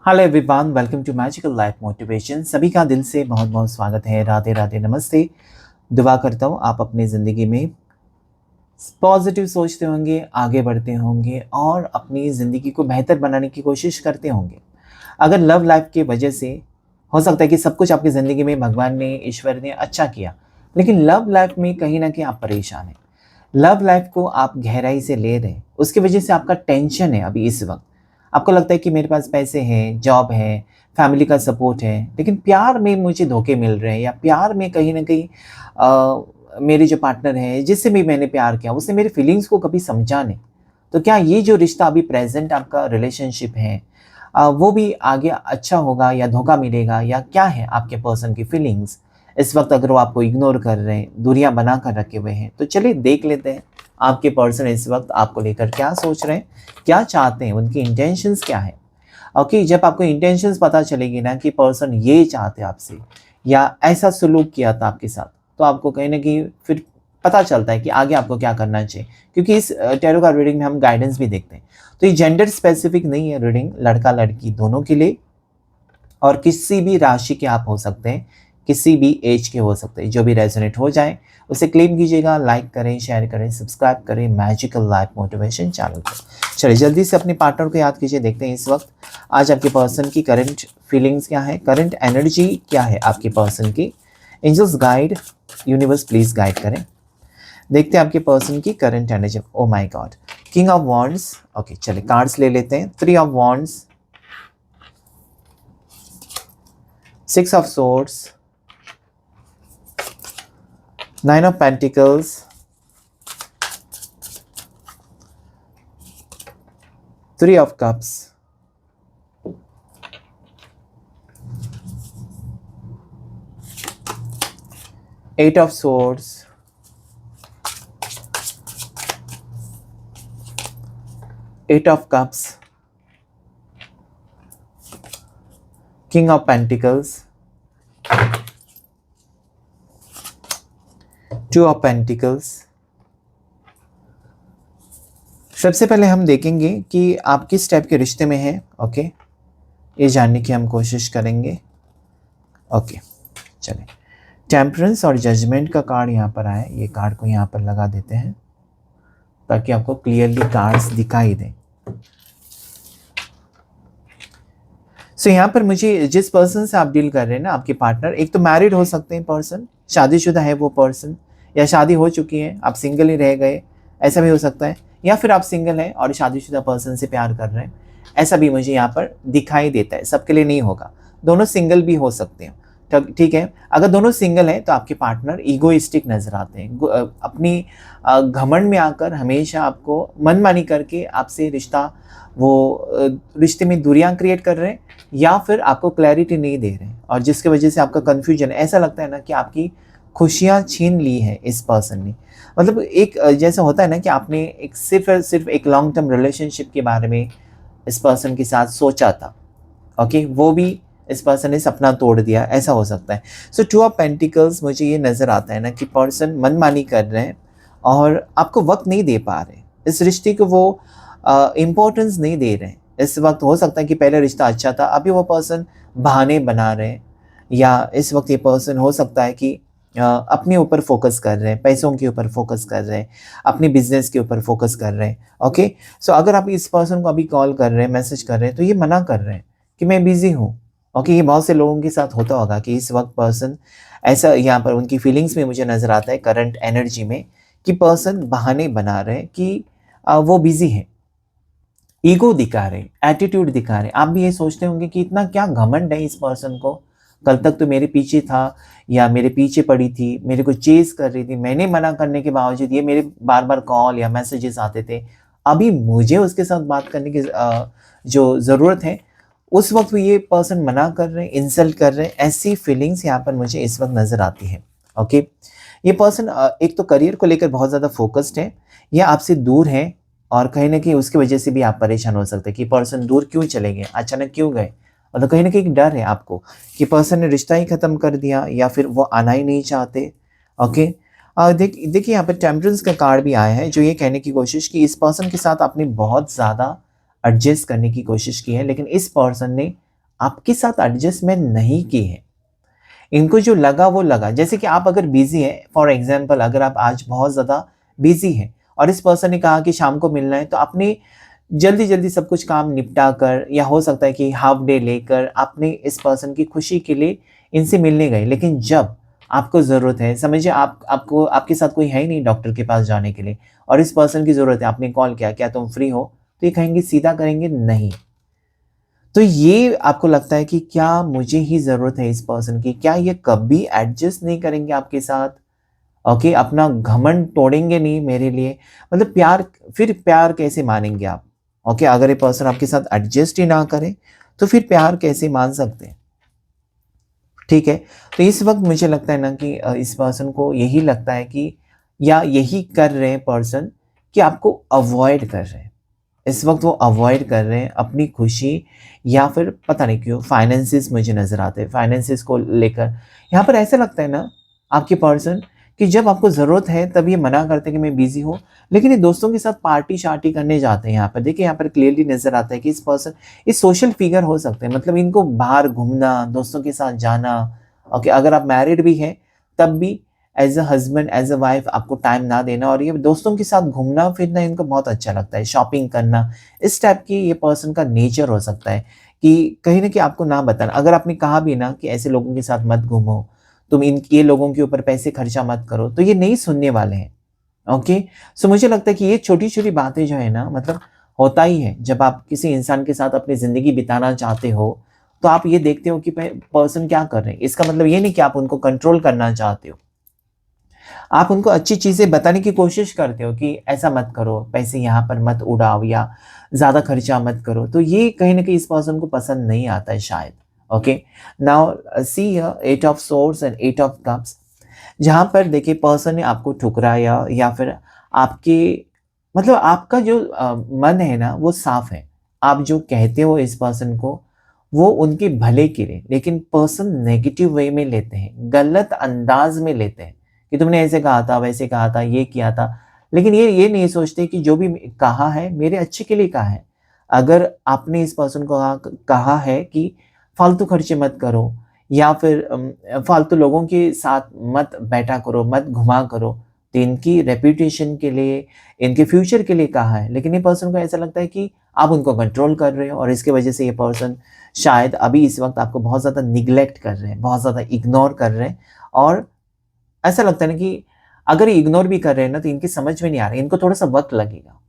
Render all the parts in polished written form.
Hello everyone, welcome to magical life motivation. सभी का दिल से बहुत बहुत स्वागत है। राधे राधे, नमस्ते। दुआ करता हूँ आप अपनी ज़िंदगी में पॉजिटिव सोचते होंगे, आगे बढ़ते होंगे और अपनी ज़िंदगी को बेहतर बनाने की कोशिश करते होंगे। अगर लव लाइफ की वजह से हो सकता है कि सब कुछ आपकी ज़िंदगी में भगवान ने, ईश्वर ने अच्छा किया, लेकिन लव लाइफ में कहीं ना कहीं आप परेशान हैं। लव लाइफ को आप गहराई से ले रहे हैं, उसकी वजह से आपका टेंशन है। अभी इस वक्त आपको लगता है कि मेरे पास पैसे हैं, जॉब है, फैमिली का सपोर्ट है, लेकिन प्यार में मुझे धोखे मिल रहे हैं, या प्यार में कहीं ना कहीं मेरे जो पार्टनर है, जिससे भी मैंने प्यार किया, उसने मेरी फीलिंग्स को कभी समझा नहीं। तो क्या ये जो रिश्ता अभी प्रेजेंट आपका रिलेशनशिप है, वो भी आगे अच्छा होगा या धोखा मिलेगा, या क्या है आपके पर्सन की फीलिंग्स इस वक्त? अगर वो आपको इग्नोर कर रहे हैं, दूरियां बना कर रखे हुए हैं, तो चलिए देख लेते हैं आपके पर्सन इस वक्त आपको लेकर क्या सोच रहे हैं, क्या चाहते हैं, उनकी इंटेंशंस क्या है। ओके, जब आपको इंटेंशंस पता चलेगी ना कि पर्सन ये चाहते हैं आपसे, या ऐसा सलूक किया था आपके साथ, तो आपको कहीं ना कहीं फिर पता चलता है कि आगे आपको क्या करना चाहिए। क्योंकि इस टैरो कार्ड रीडिंग में हम गाइडेंस भी देखते हैं। तो ये जेंडर स्पेसिफिक नहीं है रीडिंग, लड़का लड़की दोनों के लिए, और किसी भी राशि के आप हो सकते हैं, किसी भी एज के हो सकते हैं। जो भी रेजोनेट हो जाए उसे क्लेम कीजिएगा, लाइक करें, शेयर करें, सब्सक्राइब करें मैजिकल लाइफ मोटिवेशन चैनल को। चलिए जल्दी से अपने पार्टनर को याद कीजिए, देखते हैं इस वक्त आज आपके पर्सन की करंट फीलिंग्स क्या है, करंट एनर्जी क्या है आपके पर्सन की। Angels guide, universe please guide करें। देखते हैं आपके पर्सन की current energy. Oh my god, king of wands. Okay, चलिए कार्ड्स ले लेते हैं। 3 of wands, 6 of swords, 9 of Pentacles, 3 of Cups, 8 of Swords, 8 of Cups, King of Pentacles, 2 of Pentacles। सबसे पहले हम देखेंगे कि आप किस टाइप के रिश्ते में हैं। ओके, ये जानने की हम कोशिश करेंगे। ओके, चलिए टेम्परेंस और जजमेंट का कार्ड यहाँ पर आया, ये कार्ड को यहाँ पर लगा देते हैं ताकि आपको क्लियरली कार्ड्स दिखाई दें। सो यहाँ पर मुझे जिस पर्सन से आप डील कर रहे हैं ना, आपके पार्टनर, एक तो मैरिड हो सकते हैं पर्सन, शादीशुदा है वो पर्सन, या शादी हो चुकी है, आप सिंगल ही रह गए, ऐसा भी हो सकता है। या फिर आप सिंगल हैं और शादीशुदा पर्सन से प्यार कर रहे हैं, ऐसा भी मुझे यहाँ पर दिखाई देता है। सबके लिए नहीं होगा, दोनों सिंगल भी हो सकते हैं। ठीक है, अगर दोनों सिंगल हैं तो आपके पार्टनर ईगोइस्टिक नजर आते हैं, अपनी घमंड में आकर हमेशा आपको मनमानी करके आपसे रिश्ते में दूरियां क्रिएट कर रहे हैं, या फिर आपको क्लैरिटी नहीं दे रहे हैं, और जिसकी वजह से आपका कन्फ्यूजन, ऐसा लगता है ना कि आपकी खुशियां छीन ली है इस पर्सन ने। मतलब एक जैसा होता है ना कि आपने एक सिर्फ एक लॉन्ग टर्म रिलेशनशिप के बारे में इस पर्सन के साथ सोचा था। ओके, वो भी इस पर्सन ने सपना तोड़ दिया, ऐसा हो सकता है। सो 2 ऑफ पेंटिकल्स, मुझे ये नज़र आता है ना कि पर्सन मनमानी कर रहे हैं और आपको वक्त नहीं दे पा रहे, इस रिश्ते को वो इम्पोर्टेंस नहीं दे रहे हैं इस वक्त। हो सकता है कि पहले रिश्ता अच्छा था, अभी वो पर्सन बहाने बना रहे हैं, या इस वक्त ये पर्सन हो सकता है कि अपने ऊपर फोकस कर रहे हैं, पैसों के ऊपर फोकस कर रहे हैं, अपने बिजनेस के ऊपर फोकस कर रहे हैं। ओके, सो अगर आप इस पर्सन को अभी कॉल कर रहे हैं, मैसेज कर रहे हैं, तो ये मना कर रहे हैं कि मैं बिजी हूँ। ओके, ये बहुत से लोगों के साथ होता होगा कि इस वक्त पर्सन ऐसा, यहाँ पर उनकी फीलिंग्स में मुझे नज़र आता है करंट एनर्जी में, कि पर्सन बहाने बना रहे हैं कि वो बिजी है, ईगो दिखा रहे, एटीट्यूड दिखा रहे। आप भी ये सोचते होंगे कि इतना क्या घमंड है इस पर्सन को, कल तक तो मेरे पीछे था या मेरे पीछे पड़ी थी, मेरे को चेज कर रही थी, मैंने मना करने के बावजूद ये मेरे बार बार कॉल या मैसेजेस आते थे, अभी मुझे उसके साथ बात करने की जो ज़रूरत है, उस वक्त भी ये पर्सन मना कर रहे हैं, इंसल्ट कर रहे हैं। ऐसी फीलिंग्स यहाँ पर मुझे इस वक्त नज़र आती है। ओके, ये पर्सन एक तो करियर को लेकर बहुत ज़्यादा फोकस्ड है, या आपसे दूर है, और कहीं ना कहीं उसकी वजह से भी आप परेशान हो सकते हैं कि पर्सन दूर क्यों चले गए, अचानक क्यों गए। मतलब कहीं ना कहीं एक डर है आपको कि पर्सन ने रिश्ता ही ख़त्म कर दिया, या फिर वो आना ही नहीं चाहते। ओके, देखिए यहाँ पर टेम्परेंस का कार्ड भी आया है, जो ये कहने की कोशिश की इस पर्सन के साथ आपने बहुत ज़्यादा एडजस्ट करने की कोशिश की है, लेकिन इस पर्सन ने आपके साथ एडजस्टमेंट नहीं की है। इनको जो लगा वो लगा। जैसे कि आप अगर बिजी हैं, फॉर एग्जांपल अगर आप आज बहुत ज़्यादा बिजी हैं और इस पर्सन ने कहा कि शाम को मिलना है, तो आपने जल्दी जल्दी सब कुछ काम निपटा कर, या हो सकता है कि हाफ डे लेकर आपने इस पर्सन की खुशी के लिए इनसे मिलने गए, लेकिन जब आपको ज़रूरत है, समझिए आपको आपके साथ कोई है ही नहीं डॉक्टर के पास जाने के लिए और इस पर्सन की ज़रूरत है, आपने कॉल किया, क्या तुम फ्री हो? तो ये कहेंगे, सीधा करेंगे नहीं। तो ये आपको लगता है कि क्या मुझे ही ज़रूरत है इस पर्सन की? क्या ये कभी एडजस्ट नहीं करेंगे आपके साथ? ओके, अपना घमंड तोड़ेंगे नहीं मेरे लिए? मतलब प्यार, फिर प्यार कैसे मानेंगे आप? ओके, अगर ये पर्सन आपके साथ एडजस्ट ही ना करे, तो फिर प्यार कैसे मान सकते हैं? ठीक है? तो इस वक़्त मुझे लगता है ना कि इस पर्सन को यही लगता है कि, या यही कर रहे हैं पर्सन, कि आपको अवॉइड कर रहे हैं। इस वक़्त वो अवॉइड कर रहे हैं अपनी खुशी, या फिर पता नहीं क्यों फाइनेंसेस मुझे नज़र आते हैं, फाइनेंसेस को लेकर। यहाँ पर ऐसा लगता है ना आपके पर्सन, कि जब आपको ज़रूरत है तब ये मना करते हैं कि मैं बिज़ी हूँ, लेकिन ये दोस्तों के साथ पार्टी-शार्टी करने जाते हैं यहाँ पर। देखिए यहाँ पर क्लियरली नज़र आता है कि इस पर्सन, ये सोशल फिगर हो सकते हैं, मतलब इनको बाहर घूमना, दोस्तों के साथ जाना, ओके, अगर आप मैरिड भी हैं तब भी as a husband, as a wife आपको टाइम ना देना, और ये दोस्तों के साथ घूमना-फिरना इनको बहुत अच्छा लगता है, शॉपिंग करना, इस टाइप की ये पर्सन का नेचर हो सकता है कि कहीं न कहीं आपको ना बताना। अगर आपने कहा भी ना कि ऐसे लोगों के साथ मत घूमो, तुम ये लोगों के ऊपर पैसे खर्चा मत करो, तो ये नहीं सुनने वाले हैं, ओके? सो मुझे लगता है कि ये छोटी-छोटी बातें जो है ना, मतलब होता ही है, जब आप किसी इंसान के साथ अपनी ज़िंदगी बिताना चाहते हो, तो आप ये देखते हो कि पर्सन क्या कर रहे हैं। इसका मतलब ये नहीं कि आप उनको कंट्रोल करना चाहते हो। आप उनको अच्छी चीज़ें बताने की कोशिश करते हो कि ऐसा मत करो, पैसे यहाँ पर मत उड़ाओ, या ज़्यादा खर्चा मत करो। तो ये कहीं न कहीं इस पर्सन को पसंद नहीं आता है शायद। Okay, now see here 8 of swords and 8 of cups. जहाँ पर देखिए पर्सन ने आपको ठुकराया, या फिर आपके, मतलब आपका जो मन है ना वो साफ़ है। आप जो कहते हो इस पर्सन को, वो उनके भले के लिए, लेकिन पर्सन नेगेटिव वे में लेते हैं, गलत अंदाज़ में लेते हैं, कि तुमने ऐसे कहा था, वैसे कहा था, ये किया था। लेकिन ये नहीं सोचते कि जो भी कहा है मेरे अच्छे के लिए कहा है। अगर आपने इस पर्सन को कहा है कि फालतू खर्चे मत करो, या फिर फालतू लोगों के साथ मत बैठा करो, मत घुमा करो, तो इनकी रेपुटेशन के लिए, इनके फ्यूचर के लिए कहा है। लेकिन ये पर्सन को ऐसा लगता है कि आप उनको कंट्रोल कर रहे हो, और इसकी वजह से ये पर्सन शायद अभी इस वक़्त आपको बहुत ज़्यादा निग्लेक्ट कर रहे हैं, बहुत ज़्यादा इग्नोर कर रहे हैं, और ऐसा लगता है ना कि अगर ये इग्नोर भी कर रहे हैं ना, तो इनकी समझ में नहीं आ रहा है, इनको थोड़ा-सा वक़्त लगेगा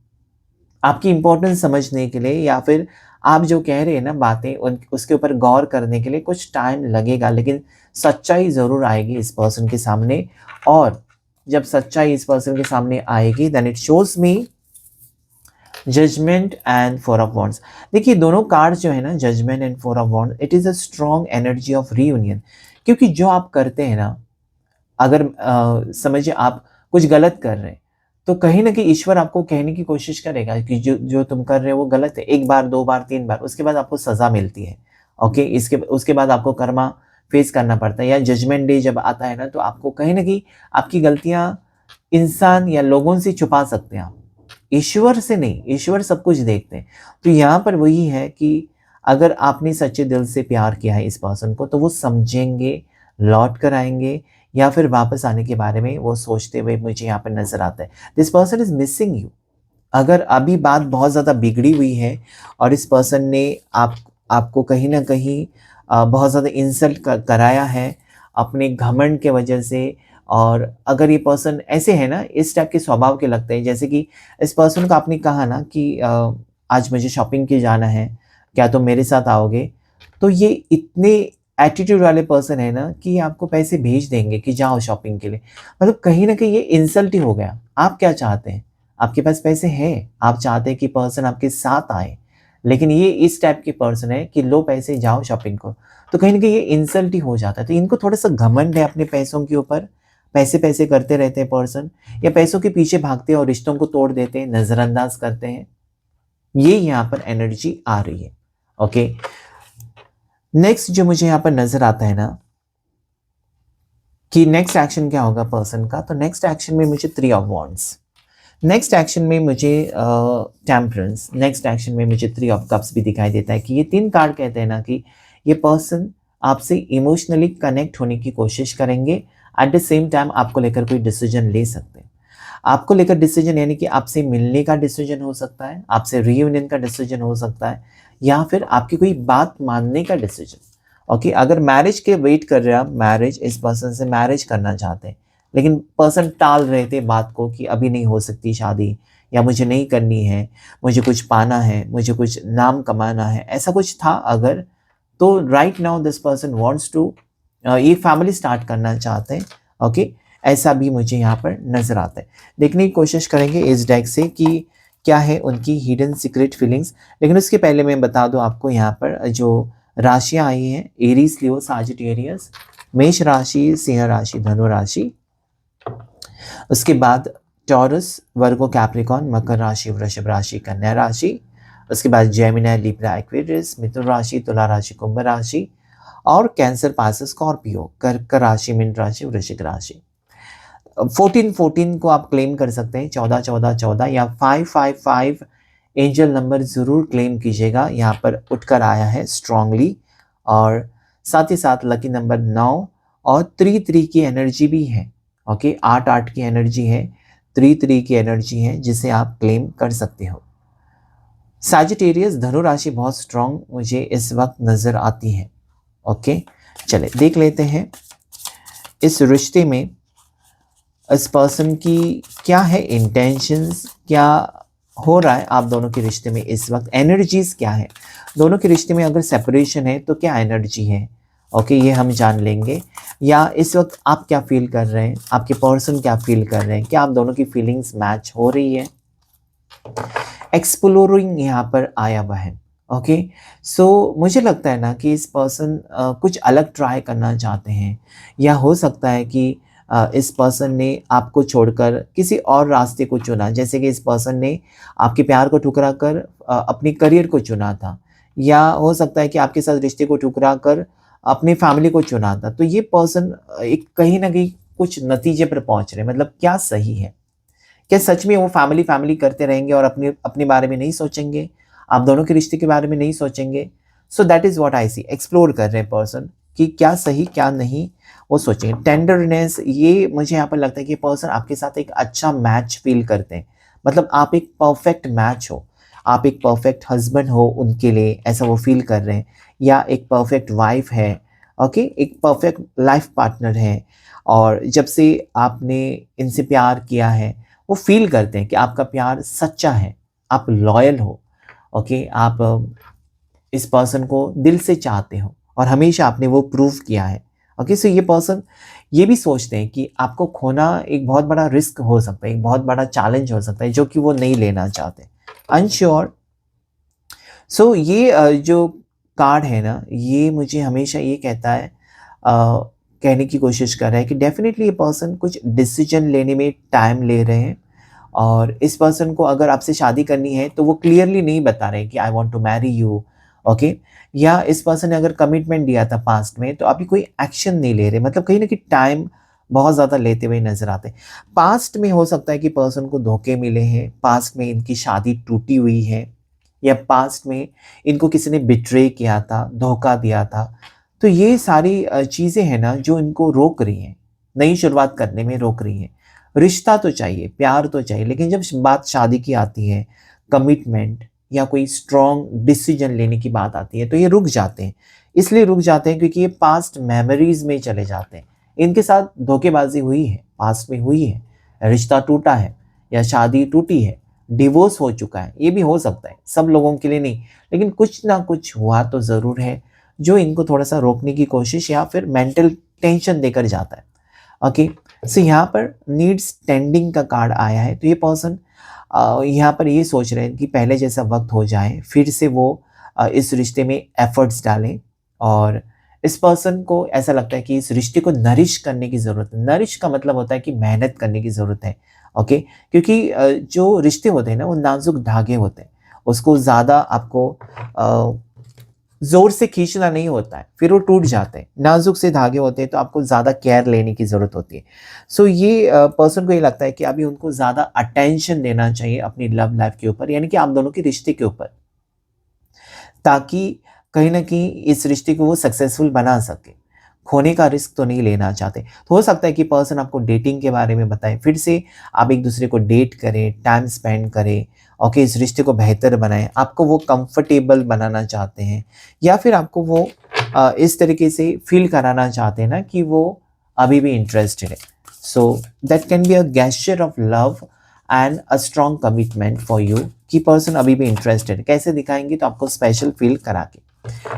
आपकी इम्पोर्टेंस समझने के लिए, या फिर आप जो कह रहे हैं ना बातें, उन उसके ऊपर गौर करने के लिए कुछ टाइम लगेगा, लेकिन सच्चाई ज़रूर आएगी इस पर्सन के सामने। और जब सच्चाई इस पर्सन के सामने आएगी, then it shows me judgement and four of wands. देखिए दोनों कार्ड्स जो है ना, judgement and four of wand, it is a strong energy of reunion. क्योंकि जो आप करते हैं ना, अगर समझिए आप कुछ गलत कर रहे हैं, तो कहीं न कहीं ईश्वर आपको कहने की कोशिश करेगा कि जो जो तुम कर रहे हो वो गलत है। 1 बार, 2 बार, 3 बार, उसके बाद आपको सज़ा मिलती है। ओके? इसके उसके बाद आपको कर्मा फेस करना पड़ता है, या जजमेंट डे जब आता है ना, तो आपको कहीं न कहीं आपकी गलतियाँ इंसान या लोगों से छुपा सकते हैं आप। ईश्वर से नहीं, ईश्वर सब कुछ देखते हैं। तो यहाँ पर वही है कि अगर आपने सच्चे दिल से प्यार किया है इस पर्सन को, तो वो समझेंगे, लौट कर आएँगे, या फिर वापस आने के बारे में वो सोचते हुए मुझे यहाँ पर नज़र आता है। This person is missing you. अगर अभी बात बहुत ज़्यादा बिगड़ी हुई है और इस पर्सन ने आपको कहीं न कहीं बहुत ज़्यादा इंसल्ट कराया है अपने घमंड के वजह से, और अगर ये पर्सन ऐसे है ना, इस टाइप के स्वभाव के लगते हैं, जैसे कि इस पर्सन को आपने कहा ना कि आज मुझे शॉपिंग के जाना है, क्या तुम मेरे साथ आओगे? तो ये इतने एटीट्यूड वाले पर्सन है ना कि आपको पैसे भेज देंगे कि जाओ शॉपिंग के लिए। मतलब कहीं न कहीं ये इंसल्ट ही हो गया। आप क्या चाहते हैं? आपके पास पैसे हैं, आप चाहते हैं कि पर्सन आपके साथ आए, लेकिन ये इस टाइप के पर्सन है कि लो पैसे, जाओ शॉपिंग करो। तो कहीं न कहीं ये इंसल्ट ही हो जाता है। तो इनको थोड़ा-सा घमंड है अपने पैसों के ऊपर, पैसे-पैसे करते रहते हैं पर्सन, या पैसों के पीछे भागते हैं और रिश्तों को तोड़ देते हैं, नज़रअंदाज करते हैं। ये यहाँ पर एनर्जी आ रही है। ओके? नेक्स्ट जो मुझे यहाँ पर नज़र आता है ना कि नेक्स्ट एक्शन क्या होगा पर्सन का, तो नेक्स्ट एक्शन में मुझे 3 ऑफ वॉन्ड्स। नेक्स्ट एक्शन में मुझे टेम्परेंस, नेक्स्ट एक्शन में मुझे 3 ऑफ कप्स भी दिखाई देता है कि ये 3 कार्ड कहते हैं ना कि ये पर्सन आपसे इमोशनली कनेक्ट होने की कोशिश करेंगे, एट द सेम टाइम आपको लेकर कोई डिसीजन ले सकते हैं। आपको लेकर डिसीजन यानी कि आपसे मिलने का डिसीजन हो सकता है, आपसे रियूनियन का डिसीजन हो सकता है, या फिर आपकी कोई बात मानने का डिसीजन। ओके, अगर मैरिज के वेट कर रहे हैं आप, मैरिज, इस पर्सन से मैरिज करना चाहते हैं, लेकिन पर्सन टाल रहे थे बात को कि अभी नहीं हो सकती शादी, या मुझे नहीं करनी है, मुझे कुछ पाना है, मुझे कुछ नाम कमाना है, ऐसा कुछ था अगर, तो right now this person wants to ये फैमिली स्टार्ट करना चाहते हैं। ओके, ऐसा भी मुझे यहाँ पर नजर आता है। देखने की कोशिश करेंगे इस डेक से कि क्या है उनकी हिडन सीक्रेट फीलिंग्स। लेकिन उसके पहले मैं बता दूं आपको यहाँ पर जो राशियां आई हैं, एरीज, लियो, साजिटेरियस, मेष राशि, सिंह राशि, धनु राशि, उसके बाद टॉरस, वर्गो, कैप्रिकॉन, मकर राशि, वृषभ राशि, कन्या राशि, उसके बाद जेमिनी, लिब्रा, एक्वेरियस, मिथुन राशि, तुला राशि, कुंभ राशि, और कैंसर, पास, स्कॉर्पियो, कर्क राशि, मीन राशि, वृश्चिक राशि। 14-14 को आप क्लेम कर सकते हैं, 14-14-14 या 555 एंजल नंबर ज़रूर क्लेम कीजिएगा, यहाँ पर उठकर आया है स्ट्रांगली। और साथ ही साथ लकी नंबर 9 और 3-3 की एनर्जी भी है। ओके, 8-8 की एनर्जी है, 3-3 की एनर्जी है, जिसे आप क्लेम कर सकते हो। सैजिटेरियस, धनु राशि बहुत स्ट्रांग मुझे इस वक्त नज़र आती है। ओके, चले देख लेते हैं इस रिश्ते में इस पर्सन की क्या है इंटेंशंस, क्या हो रहा है आप दोनों के रिश्ते में इस वक्त, एनर्जीज क्या है दोनों के रिश्ते में। अगर सेपरेशन है तो क्या एनर्जी है, ओके, ये हम जान लेंगे। या इस वक्त आप क्या फील कर रहे हैं, आपके पर्सन क्या फील कर रहे हैं, क्या आप दोनों की फीलिंग्स मैच हो रही है। एक्सप्लोरिंग यहाँ पर आया हुआ है। ओके, सो मुझे लगता है ना कि इस पर्सन कुछ अलग ट्राई करना चाहते हैं, या हो सकता है कि इस पर्सन ने आपको छोड़कर किसी और रास्ते को चुना, जैसे कि इस पर्सन ने आपके प्यार को ठुकरा कर अपने करियर को चुना था, या हो सकता है कि आपके साथ रिश्ते को ठुकरा कर अपनी फैमिली को चुना था। तो ये पर्सन एक कहीं ना कहीं कुछ नतीजे पर पहुंच रहे हैं। मतलब क्या सही है, क्या सच में वो फैमिली फैमिली करते रहेंगे और अपने अपने बारे में नहीं सोचेंगे, आप दोनों के रिश्ते के बारे में नहीं सोचेंगे। So that is what I see, explore कर रहे हैं पर्सन कि क्या सही क्या नहीं, वो सोचेंगे। टेंडरनेस, ये मुझे यहाँ पर लगता है कि पर्सन आपके साथ एक अच्छा मैच फील करते हैं। मतलब आप एक परफेक्ट मैच हो, आप एक परफेक्ट हस्बैंड हो उनके लिए, ऐसा वो फील कर रहे हैं, या एक परफेक्ट वाइफ है। ओके, एक परफेक्ट लाइफ पार्टनर है। और जब से आपने इनसे प्यार किया है, वो फील करते हैं कि आपका प्यार सच्चा है, आप लॉयल हो। ओके, आप इस पर्सन को दिल से चाहते हो और हमेशा आपने वो प्रूव किया है। ओके, सो ये पर्सन ये भी सोचते हैं कि आपको खोना एक बहुत बड़ा रिस्क हो सकता है, एक बहुत बड़ा चैलेंज हो सकता है, जो कि वो नहीं लेना चाहते, अनश्योर। सो ये जो कार्ड है ना, ये मुझे हमेशा ये कहता है, कहने की कोशिश कर रहा है कि डेफिनेटली ये पर्सन कुछ डिसीजन लेने में टाइम ले रहे हैं। और इस पर्सन को अगर आपसे शादी करनी है तो वो क्लियरली नहीं बता रहे कि I want to marry you. Okay, या इस पर्सन ने अगर कमिटमेंट दिया था पास्ट में तो अभी कोई एक्शन नहीं ले रहे, मतलब कहीं ना कहीं टाइम बहुत ज़्यादा लेते हुए नजर आते हैं। पास्ट में हो सकता है कि पर्सन को धोखे मिले हैं, पास्ट में इनकी शादी टूटी हुई है, या पास्ट में इनको किसी ने बिट्रे किया था, धोखा दिया था। तो ये सारी चीज़ें हैं ना जो इनको रोक रही हैं, नई शुरुआत करने में रोक रही हैं। रिश्ता तो चाहिए, प्यार तो चाहिए, लेकिन जब बात शादी की आती है, कमिटमेंट या कोई स्ट्रॉन्ग डिसीजन लेने की बात आती है, तो ये रुक जाते हैं। इसलिए रुक जाते हैं क्योंकि ये पास्ट मेमोरीज में चले जाते हैं। इनके साथ धोखेबाजी हुई है, पास्ट में हुई है, रिश्ता टूटा है, या शादी टूटी है, डिवोर्स हो चुका है, ये भी हो सकता है, सब लोगों के लिए नहीं, लेकिन कुछ ना कुछ हुआ तो ज़रूर है जो इनको थोड़ा सा रोकने की कोशिश या फिर मेंटल टेंशन देकर जाता है। ओके, सो यहाँ पर नीड्स टेंडिंग का कार्ड आया है। तो ये पर्सन यहाँ पर ये सोच रहे हैं कि पहले जैसा वक्त हो जाए, फिर से वो इस रिश्ते में एफर्ट्स डालें। और इस पर्सन को ऐसा लगता है कि इस रिश्ते को नरिश करने की ज़रूरत है। नरिश का मतलब होता है कि मेहनत करने की ज़रूरत है। ओके, क्योंकि जो रिश्ते होते हैं ना, वो नाजुक धागे होते हैं, उसको ज़्यादा आपको ज़ोर से खींचना नहीं होता है, फिर वो टूट जाते हैं। नाज़ुक से धागे होते हैं तो आपको ज़्यादा केयर लेने की ज़रूरत होती है। सो ये पर्सन को ये लगता है कि अभी उनको ज़्यादा अटेंशन देना चाहिए अपनी लव लाइफ़ के ऊपर, यानी कि आप दोनों के रिश्ते के ऊपर, ताकि कहीं न कहीं इस रिश्ते को वो सक्सेसफुल बना सकें। खोने का रिस्क तो नहीं लेना चाहते। तो हो सकता है कि पर्सन आपको डेटिंग के बारे में बताएँ, फिर से आप एक-दूसरे को डेट करें, टाइम स्पेंड करें, ओके, इस रिश्ते को बेहतर बनाएँ। आपको वो कंफर्टेबल बनाना चाहते हैं, या फिर आपको वो इस तरीके से फ़ील कराना चाहते हैं ना कि वो अभी भी इंटरेस्टेड है। So that can be a gesture of love and a strong commitment for you, कि पर्सन अभी भी इंटरेस्टेड है। कैसे दिखाएँगे? तो आपको स्पेशल फ़ील करा के।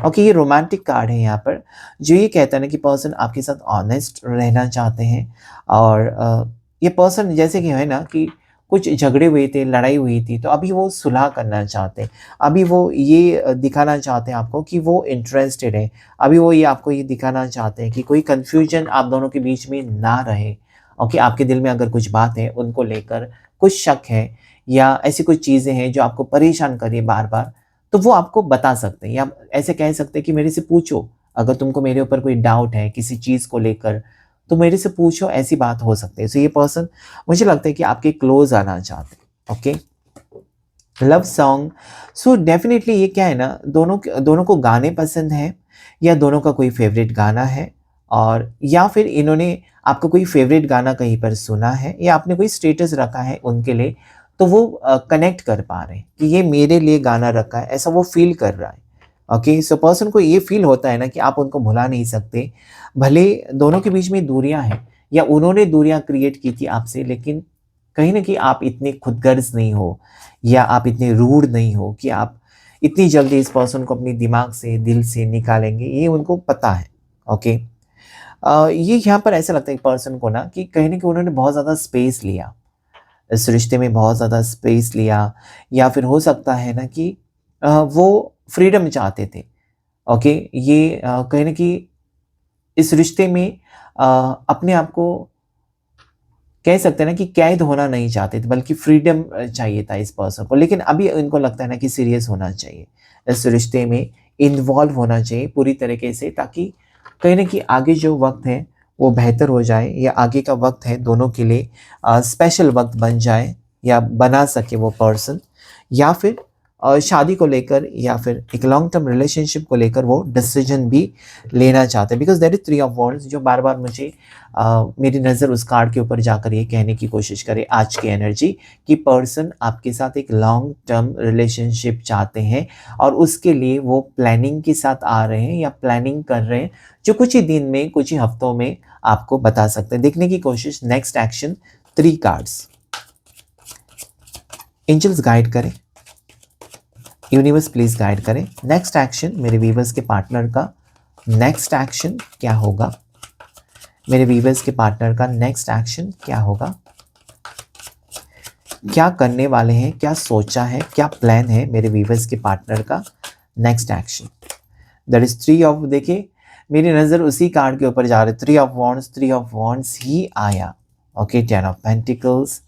ओके, ये रोमांटिक कार्ड है यहाँ पर, जो ये कहता है ना कि पर्सन आपके साथ ऑनेस्ट रहना चाहते हैं, और ये पर्सन जैसे कि है ना कि कुछ झगड़े हुए थे, लड़ाई हुई थी, तो अभी वो सुलह करना चाहते हैं। अभी वो ये दिखाना चाहते हैं आपको कि वो इंटरेस्टेड है। अभी वो ये आपको ये दिखाना चाहते हैं कि कोई कन्फ्यूजन आप दोनों के बीच में ना रहे। ओके, आपके दिल में अगर कुछ बात है उनको लेकर, कुछ शक है, या ऐसी कुछ चीज़ें हैं जो आपको परेशान कर रही है बार-बार, तो वो आपको बता सकते हैं, या ऐसे कह सकते हैं कि मेरे से पूछो, अगर तुमको मेरे ऊपर कोई डाउट है किसी चीज़ को लेकर, तो मेरे से पूछो, ऐसी बात हो सकती है। सो ये पर्सन, मुझे लगता है कि आपके क्लोज आना चाहते हैं। Okay, love song, so definitely ये क्या है ना, दोनों को गाने पसंद हैं, या दोनों का कोई फेवरेट गाना है, और या फिर इन्होंने आपका कोई फेवरेट गाना कहीं पर सुना है, या आपने कोई स्टेटस रखा है उनके लिए, तो वो कनेक्ट कर पा रहे हैं कि ये मेरे लिए गाना रखा है, ऐसा वो फील कर रहा है। ओके, सो पर्सन को ये फील होता है ना कि आप उनको भुला नहीं सकते, भले दोनों के बीच में दूरियां हैं, या उन्होंने दूरियां क्रिएट की थी आपसे, लेकिन कहीं ना कहीं आप इतने खुदगर्ज नहीं हो, या आप इतने रूड नहीं हो कि आप इतनी जल्दी इस पर्सन को अपने दिमाग से, दिल से निकालेंगे, ये उनको पता है। ओके, ये यहाँ पर ऐसा लगता है पर्सन को ना कि कहीं ना कहीं उन्होंने बहुत ज़्यादा स्पेस लिया, इस रिश्ते में बहुत ज़्यादा स्पेस लिया, या फिर हो सकता है ना कि वो फ्रीडम चाहते थे। ओके, ये कहीं न कहीं इस रिश्ते में अपने आप को कह सकते हैं ना कि कैद होना नहीं चाहते थे, बल्कि फ्रीडम चाहिए था इस पर्सन को। लेकिन अभी इनको लगता है ना कि सीरियस होना चाहिए, इस रिश्ते में इन्वॉल्व होना चाहिए पूरी तरीके से, ताकि कहीं न कहीं आगे जो वक़्त है वो बेहतर हो जाए, या आगे का वक़्त है दोनों के लिए स्पेशल वक़्त बन जाए, या बना सके वो पर्सन, या फिर शादी को लेकर, या फिर एक लॉन्ग टर्म रिलेशनशिप को लेकर वो डिसीजन भी लेना चाहते हैं। Because that is three of wands, जो बार-बार मुझे मेरी नज़र उस कार्ड के ऊपर जाकर ये कहने की कोशिश करे आज की एनर्जी, कि पर्सन आपके साथ एक लॉन्ग टर्म रिलेशनशिप चाहते हैं, और उसके लिए वो प्लानिंग के साथ आ रहे हैं, या प्लानिंग कर रहे हैं, जो कुछ ही दिन में, कुछ ही हफ्तों में आपको बता सकते हैं। देखने की कोशिश, next action, 3 cards. Angels guide करें, यूनिवर्स प्लीज गाइड करें। नेक्स्ट एक्शन मेरे वीवर्स के पार्टनर का, नेक्स्ट एक्शन क्या होगा? मेरे वीवर्स के पार्टनर का नेक्स्ट एक्शन क्या होगा? क्या करने वाले हैं, क्या सोचा है, क्या प्लान है मेरे वीवर्स के पार्टनर का? Next action, that is 3 of, देखिए मेरी नज़र उसी कार्ड के ऊपर जा रही है, 3 ऑफ वॉन्ड्स ही आया। Okay, 10 of pentacles,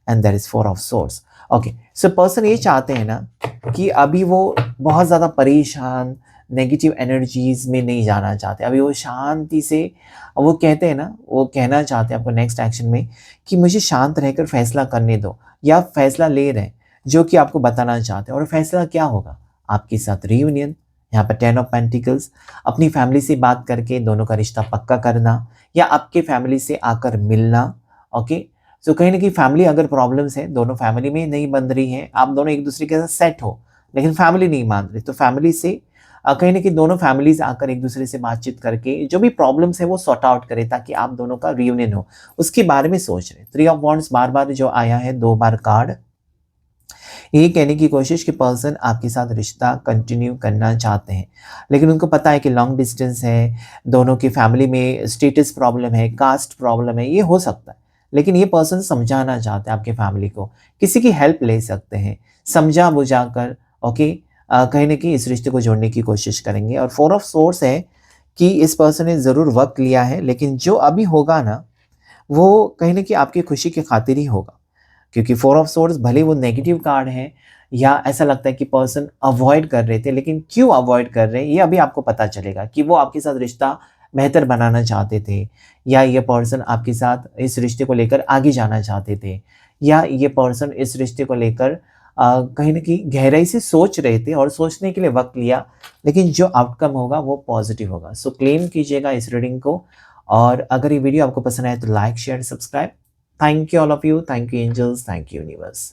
and that is 4 of swords. Okay, so person ये चाहते हैं ना कि अभी वो बहुत ज़्यादा परेशान, नेगेटिव एनर्जीज में नहीं जाना चाहते। अभी वो शांति से, वो कहते हैं ना, वो कहना चाहते हैं आपको नेक्स्ट एक्शन में कि मुझे शांत रहकर फैसला करने दो, या फैसला ले रहे हैं जो कि आपको बताना चाहते हैं। और फैसला क्या होगा? आपके साथ रियूनियन, यहाँ पर 10 ऑफ पेंटिकल्स, अपनी फैमिली से बात करके दोनों का रिश्ता पक्का करना, या आपके फैमिली से आकर मिलना। ओके, सो कहीं ना कहीं फैमिली अगर प्रॉब्लम्स है, दोनों फैमिली में नहीं बन रही है, आप दोनों एक दूसरे के साथ सेट हो, लेकिन फैमिली नहीं मान रही, तो फैमिली से कहीं ना कहीं दोनों फैमिलीज आकर एक दूसरे से बातचीत करके जो भी प्रॉब्लम्स है वो सॉर्ट आउट करे, ताकि आप दोनों का रियूनियन हो, उसके बारे में सोच रहे। 3 ऑफ वॉन्ड्स बार बार जो आया है, 2 बार कार्ड, यही कहने की कोशिश कि पर्सन आपके साथ रिश्ता कंटिन्यू करना चाहते हैं, लेकिन उनको पता है कि लॉन्ग डिस्टेंस है, दोनों की फैमिली में स्टेटस प्रॉब्लम है, कास्ट प्रॉब्लम है, ये हो सकता है। लेकिन ये पर्सन समझाना चाहते हैं आपके फैमिली को, किसी की हेल्प ले सकते हैं, समझा बुझा कर। ओके, कहीं ना कहीं इस रिश्ते को जोड़ने की कोशिश करेंगे। और 4 ऑफ सोर्स है कि इस पर्सन ने ज़रूर वक्त लिया है, लेकिन जो अभी होगा ना, वो कहीं ना कहीं आपकी खुशी की खातिर ही होगा। क्योंकि 4 ऑफ सोर्ड्स भले वो नेगेटिव कार्ड है, या ऐसा लगता है कि पर्सन अवॉइड कर रहे थे, लेकिन क्यों अवॉइड कर रहे हैं ये अभी आपको पता चलेगा कि वो आपके साथ रिश्ता बेहतर बनाना चाहते थे, या ये पर्सन आपके साथ इस रिश्ते को लेकर आगे जाना चाहते थे, या ये पर्सन इस रिश्ते को लेकर कहीं न कहीं गहराई से सोच रहे थे और सोचने के लिए वक़्त लिया, लेकिन जो आउटकम होगा वो पॉज़िटिव होगा। सो क्लेम कीजिएगा इस रीडिंग को, और अगर ये वीडियो आपको पसंद आए तो like, share, subscribe. Thank you all of you, thank you angels, thank you universe.